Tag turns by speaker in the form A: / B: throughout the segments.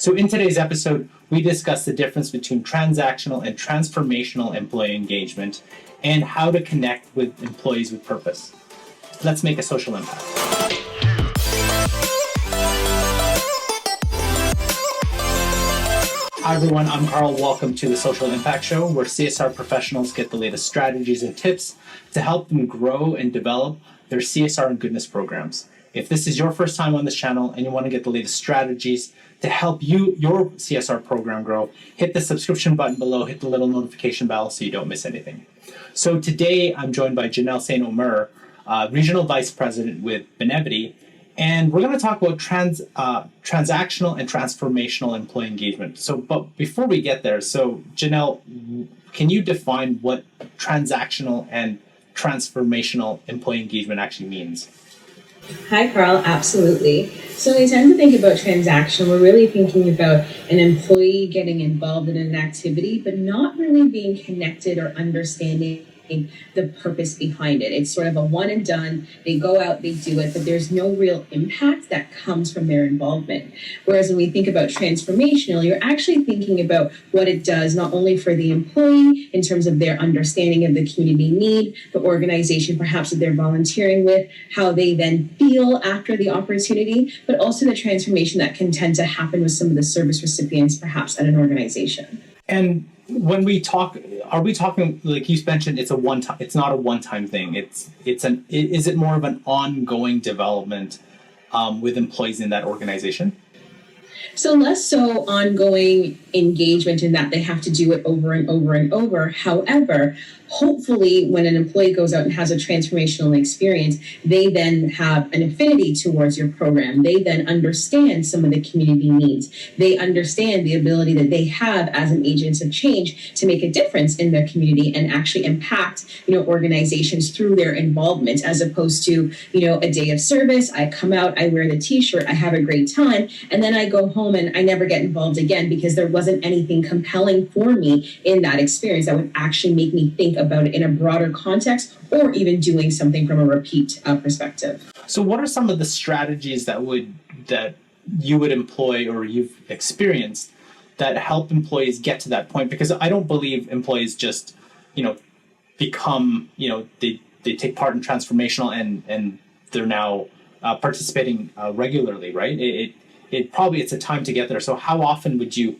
A: So in today's episode, we discuss the difference between transactional and transformational employee engagement and how to connect with employees with purpose. Let's make a social impact. Hi everyone, I'm Carl. Welcome to the Social Impact Show, where CSR professionals get the latest strategies and tips to help them grow and develop their CSR and goodness programs. If this is your first time on this channel and you want to get the latest strategies to help your CSR program grow, hit the subscription button below, hit the little notification bell so you don't miss anything. So today I'm joined by Janelle St. Omer, Regional Vice President with Benevity, and we're going to talk about transactional and transformational employee engagement. But before we get there, so Janelle, can you define what transactional and transformational employee engagement actually means?
B: Hi, Carl. Absolutely. So when we tend to think about transactional, we're really thinking about an employee getting involved in an activity, but not really being connected or understanding the purpose behind it. It's sort of a one and done. They go out, they do it, but there's no real impact that comes from their involvement. Whereas when we think about transformational, you're actually thinking about what it does, not only for the employee in terms of their understanding of the community need, the organization perhaps that they're volunteering with, how they then feel after the opportunity, but also the transformation that can tend to happen with some of the service recipients perhaps at an organization.
A: And when we talk, are we talking, like you mentioned, it's not a one-time thing. Is it more of an ongoing development with employees in that organization?
B: So less so ongoing engagement in that they have to do it over and over and over. However, hopefully when an employee goes out and has a transformational experience, they then have an affinity towards your program. They then understand some of the community needs. They understand the ability that they have as an agent of change to make a difference in their community and actually impact, organizations through their involvement, as opposed to, a day of service. I come out, I wear the t-shirt, I have a great time, and then I go home and I never get involved again because there wasn't anything compelling for me in that experience that would actually make me think about it in a broader context, or even doing something from a repeat perspective.
A: So what are some of the strategies that you would employ or you've experienced that help employees get to that point? Because I don't believe employees just, become, they take part in transformational and they're now participating regularly, right? It's a time to get there. So how often would you,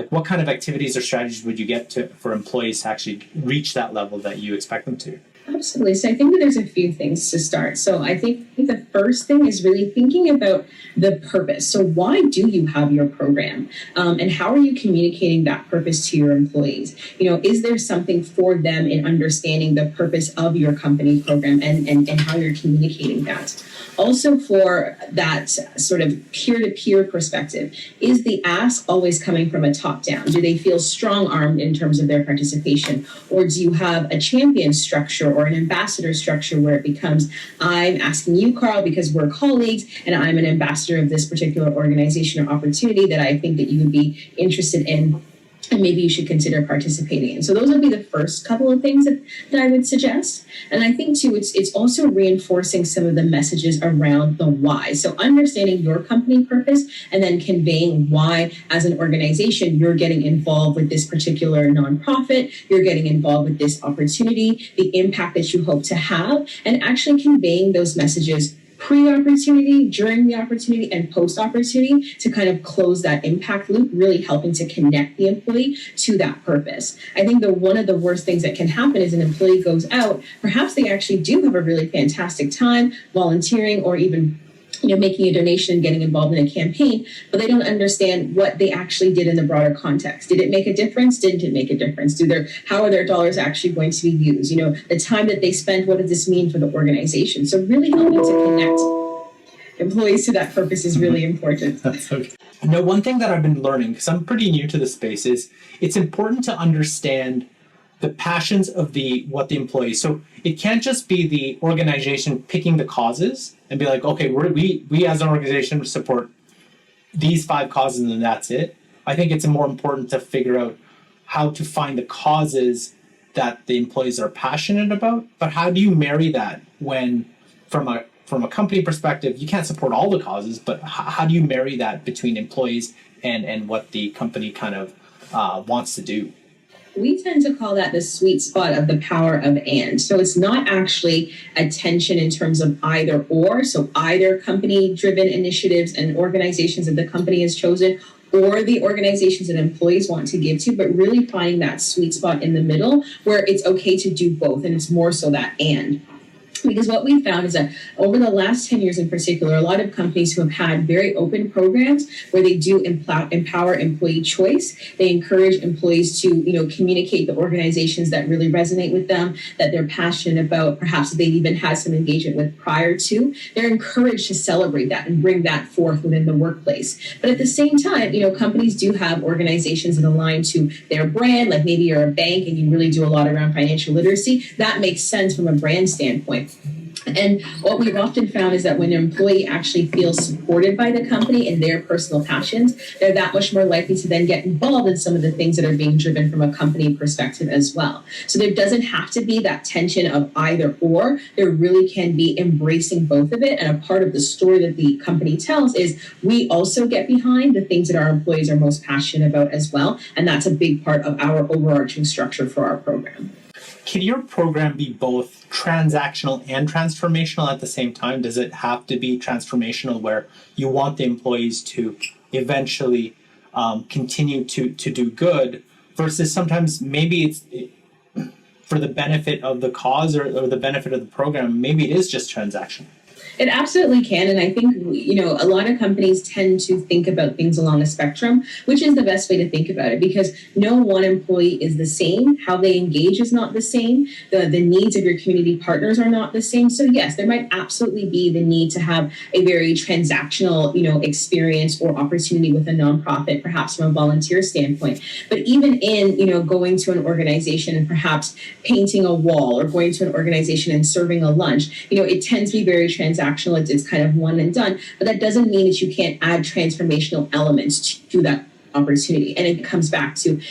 A: what kind of activities or strategies would you get for employees to actually reach that level that you expect them to?
B: Absolutely. So I think that there's a few things to start. So I think the first thing is really thinking about the purpose. So why do you have your program? And how are you communicating that purpose to your employees? Is there something for them in understanding the purpose of your company program and how you're communicating that? Also, for that sort of peer-to-peer perspective, is the ask always coming from a top-down? Do they feel strong-armed in terms of their participation? Or do you have a champion structure or an ambassador structure where it becomes, I'm asking you, Carl, because we're colleagues, and I'm an ambassador of this particular organization or opportunity that I think that you would be interested in, and maybe you should consider participating in. So those would be the first couple of things that I would suggest. And I think, too, it's also reinforcing some of the messages around the why. So understanding your company purpose and then conveying why, as an organization, you're getting involved with this particular nonprofit, you're getting involved with this opportunity, the impact that you hope to have, and actually conveying those messages pre-opportunity, during the opportunity, and post-opportunity to kind of close that impact loop, really helping to connect the employee to that purpose. I think that one of the worst things that can happen is an employee goes out, perhaps they actually do have a really fantastic time volunteering or even making a donation and getting involved in a campaign, but they don't understand what they actually did in the broader context. Did it make a difference? Didn't it make a difference? How are their dollars actually going to be used? The time that they spent, what does this mean for the organization? So really helping to connect employees to that purpose is really important.
A: That's okay. One thing that I've been learning, because I'm pretty new to the space, is it's important to understand the passions of what the employees. So it can't just be the organization picking the causes and be like, okay, we as an organization support these 5 causes and that's it. I think it's more important to figure out how to find the causes that the employees are passionate about. But how do you marry that when from from a company perspective, you can't support all the causes, but how do you marry that between employees and what the company kind of wants to do?
B: We tend to call that the sweet spot of the power of and. So it's not actually a tension in terms of either or. So either company driven initiatives and organizations that the company has chosen, or the organizations that employees want to give to, but really finding that sweet spot in the middle where it's okay to do both. And it's more so that and. Because what we found is that over the last 10 years in particular, a lot of companies who have had very open programs where they do empower employee choice, they encourage employees to, communicate the organizations that really resonate with them, that they're passionate about, perhaps they've even had some engagement with prior to, they're encouraged to celebrate that and bring that forth within the workplace. But at the same time, companies do have organizations that align to their brand, like maybe you're a bank and you really do a lot around financial literacy. That makes sense from a brand standpoint. And what we've often found is that when an employee actually feels supported by the company and their personal passions, they're that much more likely to then get involved in some of the things that are being driven from a company perspective as well. So there doesn't have to be that tension of either or. There really can be embracing both of it. And a part of the story that the company tells is we also get behind the things that our employees are most passionate about as well. And that's a big part of our overarching structure for our program.
A: Can your program be both transactional and transformational at the same time? Does it have to be transformational where you want the employees to eventually continue to do good versus sometimes maybe it's for the benefit of the cause or the benefit of the program, maybe it is just transactional?
B: It absolutely can. And I think, a lot of companies tend to think about things along a spectrum, which is the best way to think about it because no one employee is the same. How they engage is not the same. The needs of your community partners are not the same. So yes, there might absolutely be the need to have a very transactional, experience or opportunity with a nonprofit, perhaps from a volunteer standpoint. But even in, going to an organization and perhaps painting a wall or going to an organization and serving a lunch, it tends to be very transactional. It's kind of one and done, but that doesn't mean that you can't add transformational elements to that opportunity. And it comes back to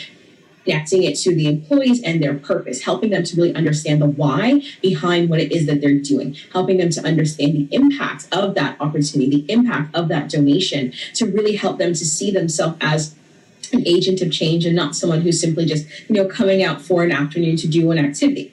B: connecting it to the employees and their purpose, helping them to really understand the why behind what it is that they're doing, helping them to understand the impact of that opportunity, the impact of that donation, to really help them to see themselves as an agent of change and not someone who's simply just, coming out for an afternoon to do an activity.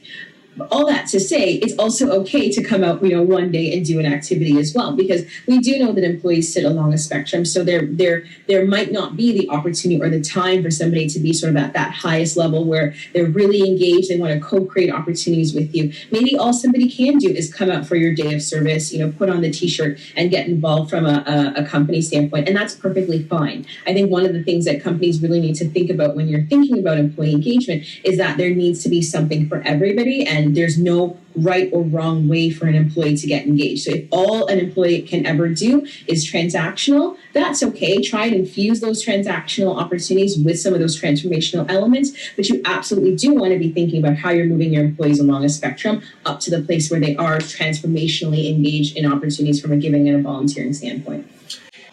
B: All that to say, it's also okay to come out, one day and do an activity as well, because we do know that employees sit along a spectrum. So there might not be the opportunity or the time for somebody to be sort of at that highest level where they're really engaged. They want to co-create opportunities with you. Maybe all somebody can do is come out for your day of service, put on the t-shirt and get involved from a company standpoint. And that's perfectly fine. I think one of the things that companies really need to think about when you're thinking about employee engagement is that there needs to be something for everybody. And there's no right or wrong way for an employee to get engaged. So if all an employee can ever do is transactional, that's okay. Try and infuse those transactional opportunities with some of those transformational elements, but you absolutely do want to be thinking about how you're moving your employees along a spectrum up to the place where they are transformationally engaged in opportunities from a giving and a volunteering standpoint.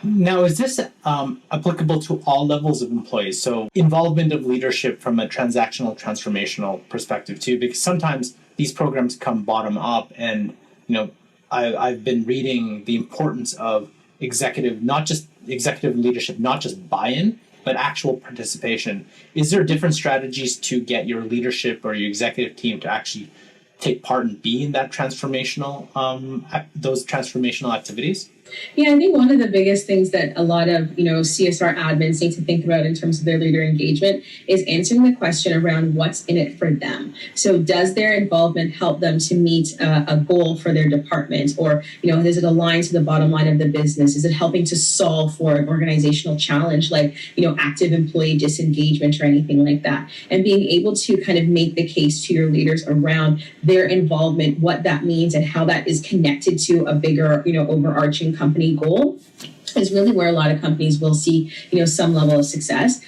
A: Now, is this applicable to all levels of employees? So involvement of leadership from a transactional, transformational perspective too, because sometimes these programs come bottom up and, I've been reading the importance of executive leadership, not just buy-in, but actual participation. Is there different strategies to get your leadership or your executive team to actually take part and be in that those transformational activities?
B: Yeah, I think one of the biggest things that a lot of, CSR admins need to think about in terms of their leader engagement is answering the question around what's in it for them. So does their involvement help them to meet a goal for their department? Or, does it align to the bottom line of the business? Is it helping to solve for an organizational challenge like, active employee disengagement or anything like that? And being able to kind of make the case to your leaders around their involvement, what that means and how that is connected to a bigger, overarching company goal is really where a lot of companies will see, some level of success.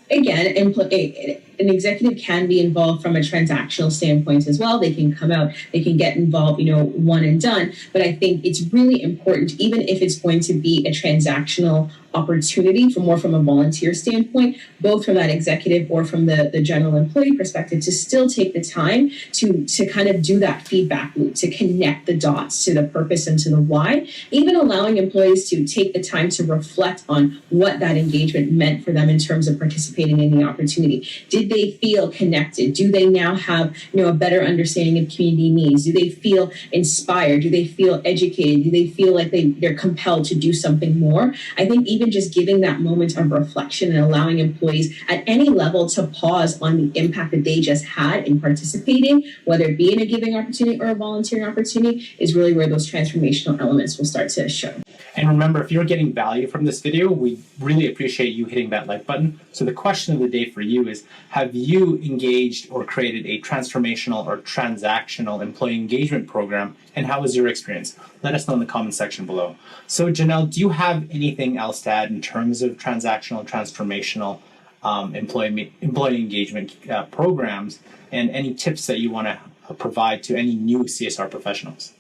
B: Again, an executive can be involved from a transactional standpoint as well. They can come out, they can get involved, one and done. But I think it's really important, even if it's going to be a transactional opportunity from a volunteer standpoint, both from that executive or from the general employee perspective, to still take the time to kind of do that feedback loop, to connect the dots to the purpose and to the why, even allowing employees to take the time to reflect on what that engagement meant for them in terms of participating in the opportunity. Did they feel connected? Do they now have a better understanding of community needs? Do they feel inspired? Do they feel educated? Do they feel like they're compelled to do something more? I think even just giving that moment of reflection and allowing employees at any level to pause on the impact that they just had in participating, whether it be in a giving opportunity or a volunteering opportunity, is really where those transformational elements will start to show.
A: And remember, if you're getting value from this video, we really appreciate you hitting that like button. So the question of the day for you is, have you engaged or created a transformational or transactional employee engagement program, and how was your experience? Let us know in the comment section below. So Janelle, do you have anything else to add in terms of transactional, transformational employee engagement programs, and any tips that you want to provide to any new CSR professionals?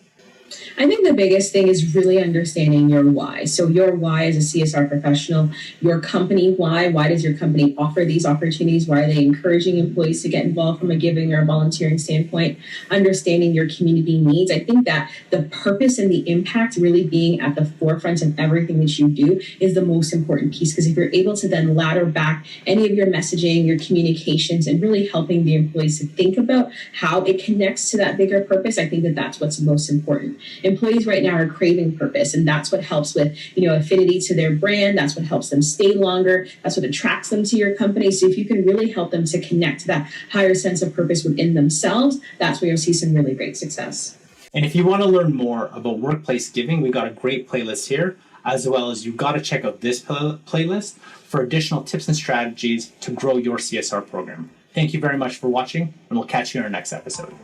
B: I think the biggest thing is really understanding your why. So your why as a CSR professional, your company why does your company offer these opportunities? Why are they encouraging employees to get involved from a giving or a volunteering standpoint? Understanding your community needs. I think that the purpose and the impact really being at the forefront of everything that you do is the most important piece, because if you're able to then ladder back any of your messaging, your communications, and really helping the employees to think about how it connects to that bigger purpose, I think that that's what's most important. Employees right now are craving purpose, and that's what helps with affinity to their brand. That's what helps them stay longer. That's what attracts them to your company. So if you can really help them to connect to that higher sense of purpose within themselves, that's where you'll see some really great success.
A: And if you want to learn more about workplace giving, we got a great playlist here, as well as you've got to check out this playlist for additional tips and strategies to grow your CSR program. Thank you very much for watching, and we'll catch you in our next episode.